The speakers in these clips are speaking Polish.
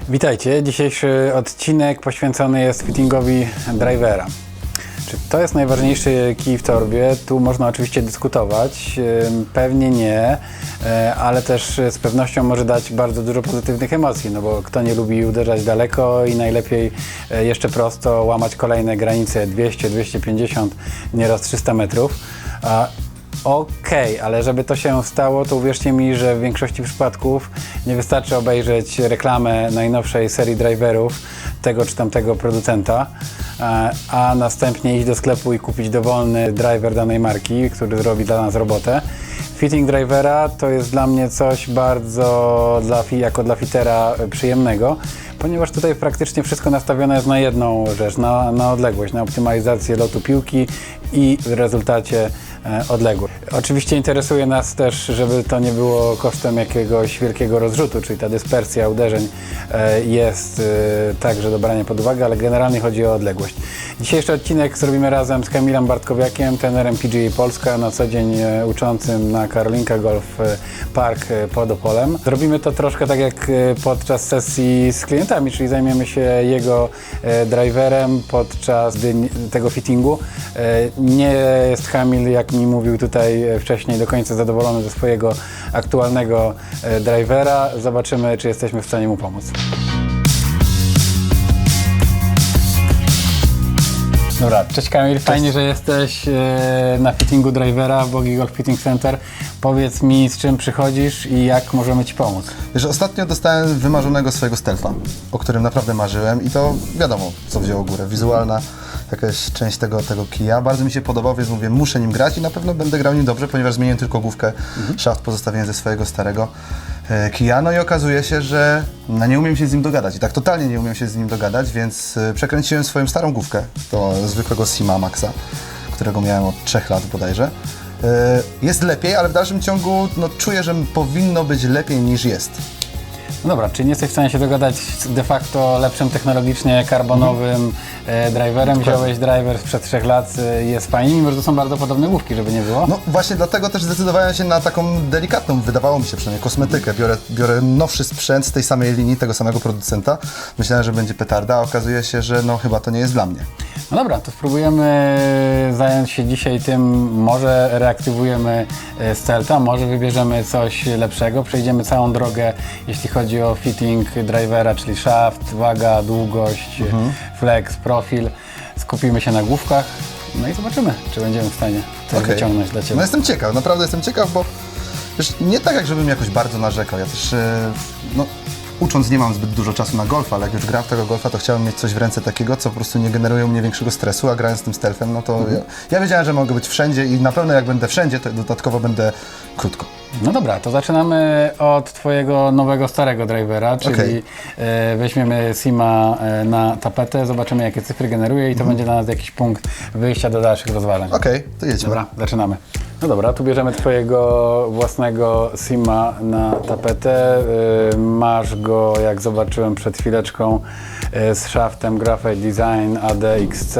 Witajcie, dzisiejszy odcinek poświęcony jest fittingowi drivera. Czy to jest najważniejszy kij w torbie? Tu można oczywiście dyskutować, pewnie nie, ale też z pewnością może dać bardzo dużo pozytywnych emocji, no bo kto nie lubi uderzać daleko i najlepiej jeszcze prosto łamać kolejne granice 200, 250, nieraz 300 metrów. Okej, ale żeby to się stało, to uwierzcie mi, że w większości przypadków nie wystarczy obejrzeć reklamę najnowszej serii driverów tego czy tamtego producenta, a następnie iść do sklepu i kupić dowolny driver danej marki, który zrobi dla nas robotę. Fitting drivera to jest dla mnie coś bardzo, jako dla fitera, przyjemnego, ponieważ tutaj praktycznie wszystko nastawione jest na jedną rzecz, na odległość, na optymalizację lotu piłki i w rezultacie odległość. Oczywiście interesuje nas też, żeby to nie było kosztem jakiegoś wielkiego rozrzutu, czyli ta dyspersja uderzeń jest także do brania pod uwagę, ale generalnie chodzi o odległość. Dzisiejszy odcinek zrobimy razem z Kamilem Bartkowiakiem, trenerem PGA Polska, na co dzień uczącym na Karolinka Golf Park pod Opolem. Zrobimy to troszkę tak jak podczas sesji z klientami, czyli zajmiemy się jego driverem podczas tego fittingu. Nie jest Kamil, jak mi mówił tutaj wcześniej, do końca zadowolony ze swojego aktualnego drivera. Zobaczymy, czy jesteśmy w stanie mu pomóc. Dobra, cześć Kamil, fajnie, że jesteś na fittingu drivera w Bogi Golf Fitting Center. Powiedz mi, z czym przychodzisz i jak możemy Ci pomóc? Wiesz, ostatnio dostałem wymarzonego swojego stealtha, o którym naprawdę marzyłem i to wiadomo, co wzięło górę. Wizualna jakaś część tego kija. Bardzo mi się podobał, więc mówię, muszę nim grać i na pewno będę grał nim dobrze, ponieważ zmieniłem tylko główkę, szaft pozostawiłem ze swojego starego kija. No i okazuje się, że nie umiem się z nim dogadać i tak totalnie nie umiem się z nim dogadać, więc przekręciłem swoją starą główkę do zwykłego Sima Maxa, którego miałem od 3 lat bodajże. Jest lepiej, ale w dalszym ciągu czuję, że powinno być lepiej niż jest. No dobra, czyli nie jesteś w stanie się dogadać z de facto lepszym technologicznie karbonowym driverem. Wziąłeś driver sprzed 3 lat, jest fajnie, mimo że to są bardzo podobne główki, żeby nie było. No właśnie dlatego też zdecydowałem się na taką delikatną, wydawało mi się przynajmniej, kosmetykę. Biorę nowszy sprzęt z tej samej linii, tego samego producenta. Myślałem, że będzie petarda, a okazuje się, że chyba to nie jest dla mnie. No dobra, to spróbujemy zająć się dzisiaj tym, może reaktywujemy stealtha, może wybierzemy coś lepszego, przejdziemy całą drogę, jeśli chodzi o fitting drivera, czyli szaft, waga, długość, flex, profil. Skupimy się na główkach, no i zobaczymy, czy będziemy w stanie coś wyciągnąć dla Ciebie. No jestem ciekaw, naprawdę jestem ciekaw, bo wiesz, nie tak jak żebym jakoś bardzo narzekał, ja też ucząc nie mam zbyt dużo czasu na golfa, ale jak już gram w tego golfa, to chciałem mieć coś w ręce takiego, co po prostu nie generuje u mnie większego stresu, a grając z tym stealthem, no to ja wiedziałem, że mogę być wszędzie i na pewno jak będę wszędzie, to dodatkowo będę krótko. No dobra, to zaczynamy od Twojego nowego, starego drivera, czyli weźmiemy Sima na tapetę, zobaczymy jakie cyfry generuje i to będzie dla nas jakiś punkt wyjścia do dalszych rozważań. Okej, to jedźmy. Dobra, zaczynamy. No dobra, tu bierzemy Twojego własnego Sima na tapetę. Masz go, jak zobaczyłem przed chwileczką, z szaftem Graphite Design ADXC.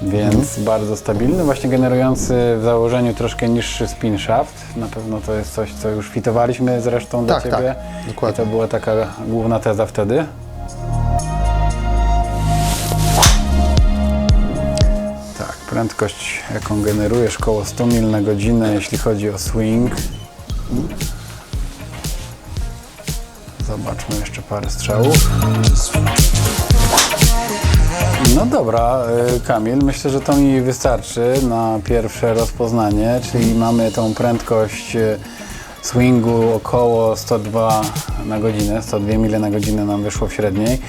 Więc bardzo stabilny, właśnie generujący w założeniu troszkę niższy spin shaft. Na pewno to jest coś, co już fitowaliśmy zresztą do Ciebie. Tak, dokładnie. I to była taka główna teza wtedy. Tak, prędkość jaką generujesz koło 100 mil na godzinę, jeśli chodzi o swing. Zobaczmy jeszcze parę strzałów. No dobra, Kamil, myślę, że to mi wystarczy na pierwsze rozpoznanie, czyli mamy tą prędkość swingu około 102 na godzinę, 102 mile na godzinę nam wyszło w średniej.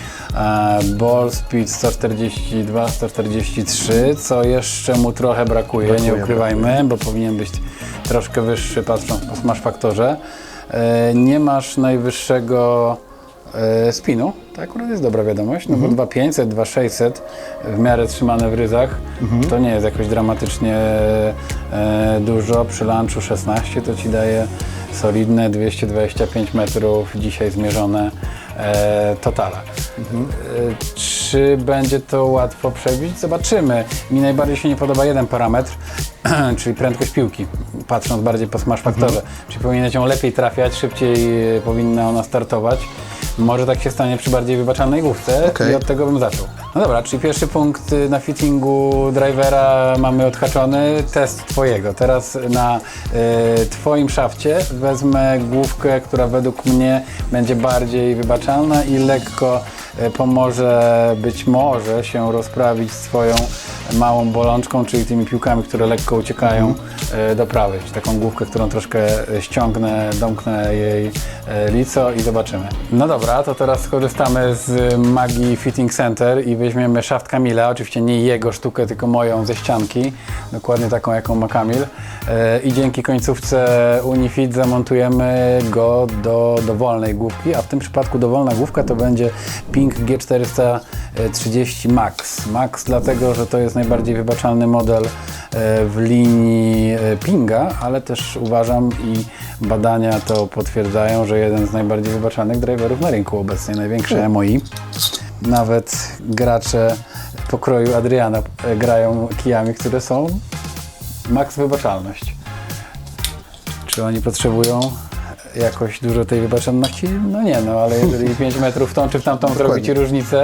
Ball speed 142, 143, co jeszcze mu trochę brakuje, nie ukrywajmy, bo powinien być troszkę wyższy patrząc po smash faktorze. Nie masz najwyższego spinu, to akurat jest dobra wiadomość, no bo 2500, 2600 w miarę trzymane w ryzach, to nie jest jakoś dramatycznie dużo. Przy lunchu 16 to Ci daje solidne 225 metrów dzisiaj zmierzone totale. Czy będzie to łatwo przebić? Zobaczymy. Mi najbardziej się nie podoba jeden parametr, czyli prędkość piłki, patrząc bardziej po smash faktorze. Czyli powinieneś ją lepiej trafiać, szybciej powinna ona startować. Może tak się stanie przy bardziej wybaczalnej główce Okej. i od tego bym zaczął. No dobra, czyli pierwszy punkt na fittingu drivera mamy odhaczony, test twojego. Teraz na twoim szafcie wezmę główkę, która według mnie będzie bardziej wybaczalna i lekko pomoże być może się rozprawić z twoją małą bolączką, czyli tymi piłkami, które lekko uciekają do prawej. Czyli taką główkę, którą troszkę ściągnę, domknę jej lico i zobaczymy. No dobra, to teraz skorzystamy z magii Fitting Center i weźmiemy szaft Kamila, oczywiście nie jego sztukę, tylko moją ze ścianki, dokładnie taką, jaką ma Kamil. I dzięki końcówce Unifit zamontujemy go do dowolnej główki, a w tym przypadku dowolna główka to będzie Ping G430 Max. Max dlatego, że to jest najbardziej wybaczalny model w linii Pinga, ale też uważam i badania to potwierdzają, że jeden z najbardziej wybaczalnych driverów na rynku obecnie, największe MOI. Nawet gracze pokroju Adriana grają kijami, które są max wybaczalność. Czy oni potrzebują jakoś dużo tej wybaczalności? No nie, no ale jeżeli 5 metrów w tą czy w tamtą zrobi ci różnicę,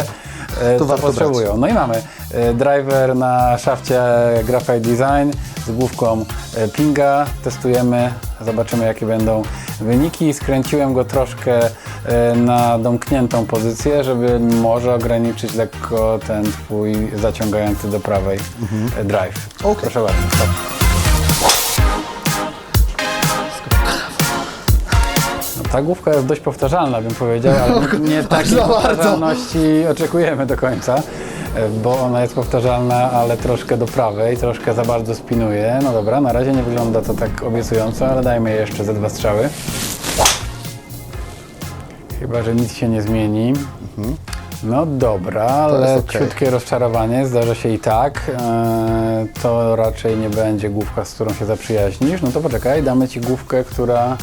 to warto potrzebują. brać. No i mamy driver na szafcie Graphite Design z główką Pinga. Testujemy, zobaczymy jakie będą wyniki. Skręciłem go troszkę na domkniętą pozycję, żeby może ograniczyć lekko ten twój zaciągający do prawej drive. Okej. Proszę bardzo. Stop. Ta główka jest dość powtarzalna, bym powiedział, ale nie takiej za bardzo. powtarzalności oczekujemy do końca, bo ona jest powtarzalna, ale troszkę do prawej, troszkę za bardzo spinuje. No dobra, na razie nie wygląda to tak obiecująco, ale dajmy jeszcze ze 2 strzały. Chyba że nic się nie zmieni. No dobra, ale jest okej. ciutkie rozczarowanie, zdarza się i tak. To raczej nie będzie główka, z którą się zaprzyjaźnisz. No to poczekaj, damy ci główkę, która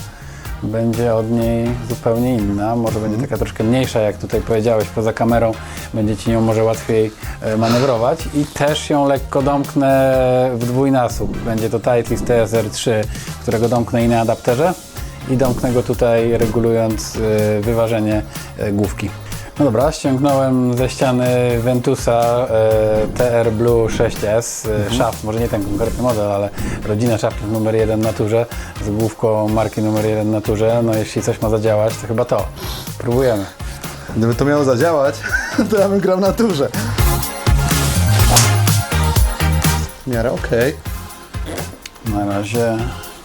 będzie od niej zupełnie inna. Może będzie taka troszkę mniejsza, jak tutaj powiedziałeś, poza kamerą. Będzie ci nią może łatwiej manewrować. I też ją lekko domknę w dwójnasób. Będzie to Titleist TSR3, którego domknę i na adapterze. I domknę go tutaj regulując wyważenie główki. No dobra, ściągnąłem ze ściany Ventusa TR Blue 6S szaft, może nie ten konkretny model, ale rodzina szaftów numer 1 na turze z główką marki numer 1 na turze. No jeśli coś ma zadziałać, to chyba to. Próbujemy. Gdyby to miało zadziałać, to ja bym grał na turze. W miarę okej. Na razie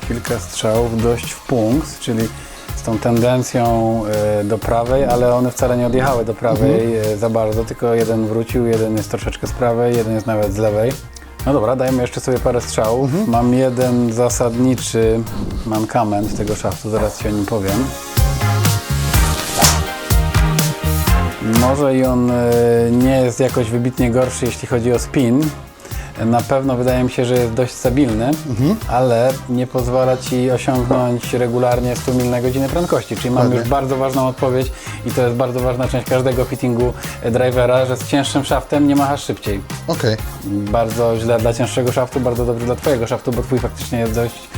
kilka strzałów dość w punkt, czyli z tą tendencją do prawej, ale one wcale nie odjechały do prawej za bardzo, tylko jeden wrócił, jeden jest troszeczkę z prawej, jeden jest nawet z lewej. No dobra, dajmy jeszcze sobie parę strzałów. Mam jeden zasadniczy mankament tego szaftu, zaraz Ci o nim powiem. Może i on nie jest jakoś wybitnie gorszy, jeśli chodzi o spin. Na pewno wydaje mi się, że jest dość stabilny, ale nie pozwala Ci osiągnąć regularnie 100 mil na godzinę prędkości. Czyli mamy już bardzo ważną odpowiedź i to jest bardzo ważna część każdego fittingu drivera, że z cięższym szaftem nie machasz szybciej. Okej. Bardzo źle dla cięższego szaftu, bardzo dobrze dla Twojego szaftu, bo Twój faktycznie jest dość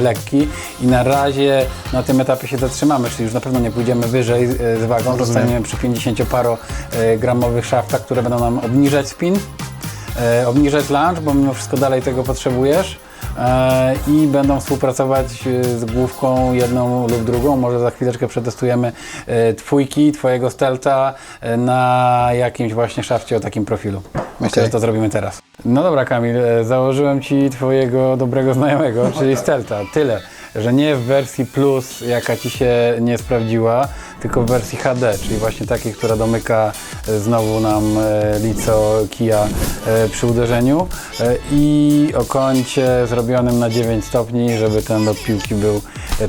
lekki i na razie na tym etapie się zatrzymamy, czyli już na pewno nie pójdziemy wyżej z wagą, zostaniemy przy 50-parogramowych szaftach, które będą nam obniżać spin, obniżać lunge, bo mimo wszystko dalej tego potrzebujesz i będą współpracować z główką jedną lub drugą. Może za chwileczkę przetestujemy Twojego Stealtha na jakimś właśnie szafcie o takim profilu. Myślę, że to zrobimy teraz. No dobra Kamil, założyłem Ci Twojego dobrego znajomego, czyli Stealtha. Tyle, że nie w wersji Plus, jaka Ci się nie sprawdziła, tylko w wersji HD, czyli właśnie takiej, która domyka znowu nam lico kija przy uderzeniu i o kącie zrobionym na 9 stopni, żeby ten lot piłki był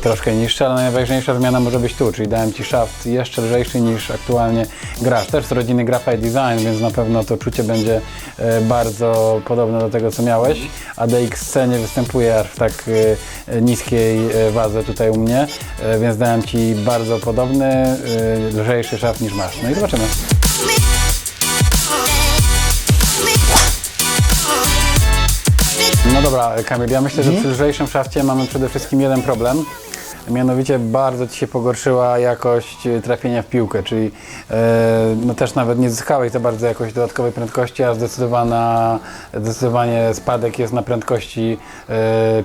troszkę niższy, ale najważniejsza zmiana może być tu, czyli dałem Ci szaft jeszcze lżejszy niż aktualnie grasz. Też z rodziny Graphite Design, więc na pewno to czucie będzie bardzo podobne do tego, co miałeś. ADXC nie występuje aż w tak niskiej wadze tutaj u mnie, więc dałem Ci bardzo podobny, lżejszy szaft niż masz. No i zobaczymy. No dobra, Kamil, ja myślę, że przy lżejszym szafcie mamy przede wszystkim jeden problem, Mianowicie bardzo Ci się pogorszyła jakość trafienia w piłkę, czyli no też nawet nie zyskałeś za bardzo jakoś dodatkowej prędkości, a zdecydowanie spadek jest na prędkości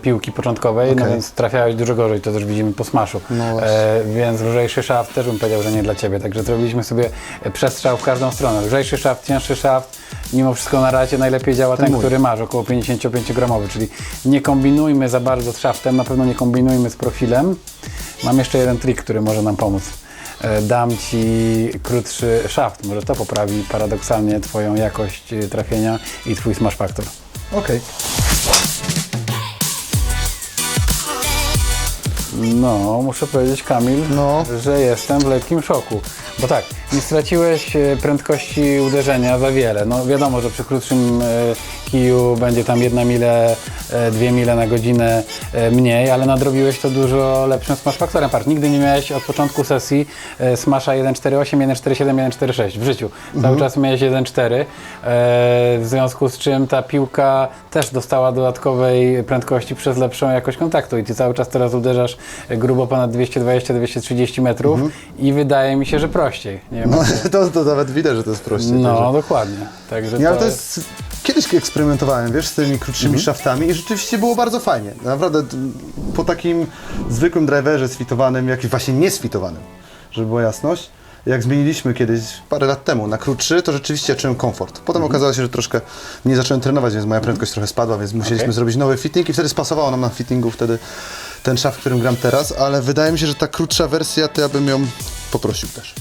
piłki początkowej, no Okej. więc trafiałeś dużo gorzej, to też widzimy po smaszu. No właśnie. Więc lżejszy szaft też bym powiedział, że nie dla Ciebie, także zrobiliśmy sobie przestrzał w każdą stronę. Lżejszy szaft, cięższy szaft, mimo wszystko na razie najlepiej działa ten, mój. który masz, około 55 gramowy, czyli nie kombinujmy za bardzo z szaftem, na pewno nie kombinujmy z profilem. Mam jeszcze jeden trik, który może nam pomóc. Dam Ci krótszy szaft, może to poprawi paradoksalnie Twoją jakość trafienia i Twój smash factor. Okej. No, muszę powiedzieć, Kamil, No. że jestem w lekkim szoku. Bo tak, nie straciłeś prędkości uderzenia za wiele. No wiadomo, że przy krótszym kiju będzie tam 1 mile, 2 mile na godzinę mniej, ale nadrobiłeś to dużo lepszym smash faktorem. Patrz, nigdy nie miałeś od początku sesji smasha 1.48, 1.47, 1.46 w życiu. Cały czas miałeś 1.4, w związku z czym ta piłka też dostała dodatkowej prędkości przez lepszą jakość kontaktu i Ty cały czas teraz uderzasz grubo ponad 220-230 metrów i wydaje mi się, że prościej. Nie wiem, No, to nawet widać, że to jest prościej. no także. dokładnie. Także Nie, ale to jest... Kiedyś eksperymentowałem, wiesz, z tymi krótszymi szaftami i rzeczywiście było bardzo fajnie. Naprawdę po takim zwykłym driverze sfitowanym, jak i właśnie niesfitowanym, żeby była jasność, jak zmieniliśmy kiedyś, parę lat temu, na krótszy, to rzeczywiście czułem komfort. Potem okazało się, że troszkę nie zacząłem trenować, więc moja prędkość trochę spadła, więc musieliśmy zrobić nowy fitting i wtedy spasowało nam na fittingu wtedy ten szaft, którym gram teraz, ale wydaje mi się, że ta krótsza wersja, to ja bym ją poprosił też.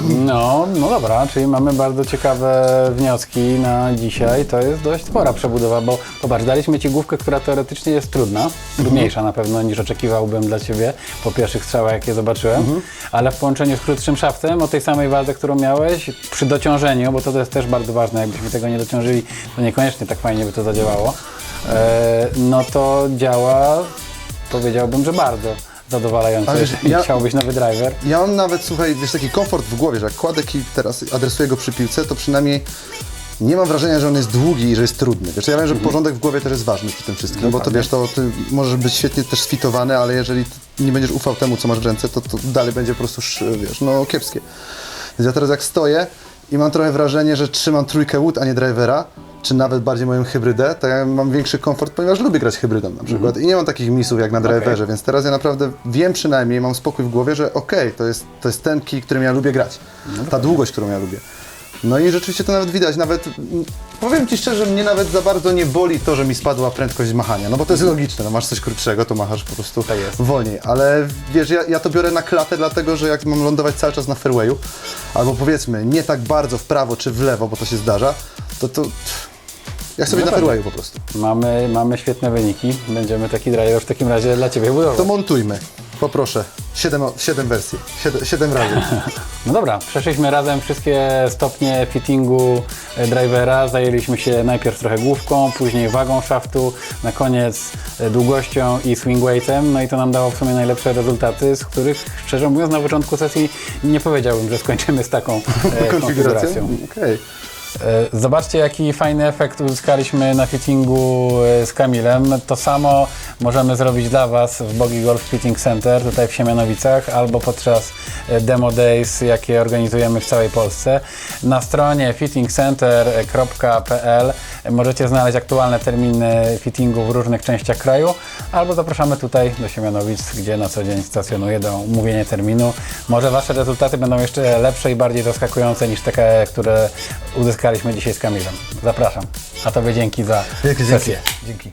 No dobra, czyli mamy bardzo ciekawe wnioski na dzisiaj. To jest dość spora przebudowa, bo popatrz, daliśmy Ci główkę, która teoretycznie jest trudna, trudniejsza na pewno niż oczekiwałbym dla Ciebie po pierwszych strzałach, jakie zobaczyłem, ale w połączeniu z krótszym szaftem o tej samej wadze, którą miałeś, przy dociążeniu, bo to jest też bardzo ważne, jakbyśmy tego nie dociążyli, to niekoniecznie tak fajnie by to zadziałało, no to działa, powiedziałbym, że bardzo zadowalająco, Ale jeżeli chciałbyś nowy driver. Ja mam nawet, słuchaj, wiesz, taki komfort w głowie, że jak kładę kij teraz, adresuję go przy piłce, to przynajmniej nie mam wrażenia, że on jest długi i że jest trudny. Wiesz, ja wiem, że porządek w głowie też jest ważny przy tym wszystkim, bo to wiesz, to ty możesz być świetnie też sfitowany, ale jeżeli nie będziesz ufał temu, co masz w ręce, to dalej będzie po prostu, wiesz, no kiepskie. Więc ja teraz jak stoję i mam trochę wrażenie, że trzymam trójkę wood, a nie drivera, czy nawet bardziej moją hybrydę, to ja mam większy komfort, ponieważ lubię grać hybrydą na przykład i nie mam takich misów jak na driverze, więc teraz ja naprawdę wiem przynajmniej, mam spokój w głowie, że okej, to jest ten kij, którym ja lubię grać, ta długość, którą ja lubię. No i rzeczywiście to nawet widać, nawet powiem Ci szczerze, mnie nawet za bardzo nie boli to, że mi spadła prędkość machania, no bo to jest logiczne, no masz coś krótszego, to machasz po prostu Tak jest. wolniej, ale wiesz, ja to biorę na klatę, dlatego że jak mam lądować cały czas na fairwayu, albo powiedzmy nie tak bardzo w prawo czy w lewo, bo to się zdarza, to jak sobie na fairwayu po prostu. Mamy świetne wyniki. Będziemy taki driver w takim razie dla Ciebie budować. To montujmy, poproszę, 7 wersji, 7 razy. No dobra, przeszliśmy razem wszystkie stopnie fittingu drivera. Zajęliśmy się najpierw trochę główką, później wagą szaftu, na koniec długością i swing weightem. No i to nam dało w sumie najlepsze rezultaty, z których szczerze mówiąc na początku sesji nie powiedziałbym, że skończymy z taką konfiguracją. Okej. Zobaczcie, jaki fajny efekt uzyskaliśmy na fittingu z Kamilem. To samo możemy zrobić dla Was w Bogi Golf Fitting Center, tutaj w Siemianowicach, albo podczas demo days, jakie organizujemy w całej Polsce. Na stronie fittingcenter.pl możecie znaleźć aktualne terminy fittingu w różnych częściach kraju, albo zapraszamy tutaj do Siemianowic, gdzie na co dzień stacjonuję do umówienia terminu. Może Wasze rezultaty będą jeszcze lepsze i bardziej zaskakujące niż takie, które uzyskaliśmy dzisiaj z Kamilem. Zapraszam. A Tobie dzięki za sesję. Dzięki.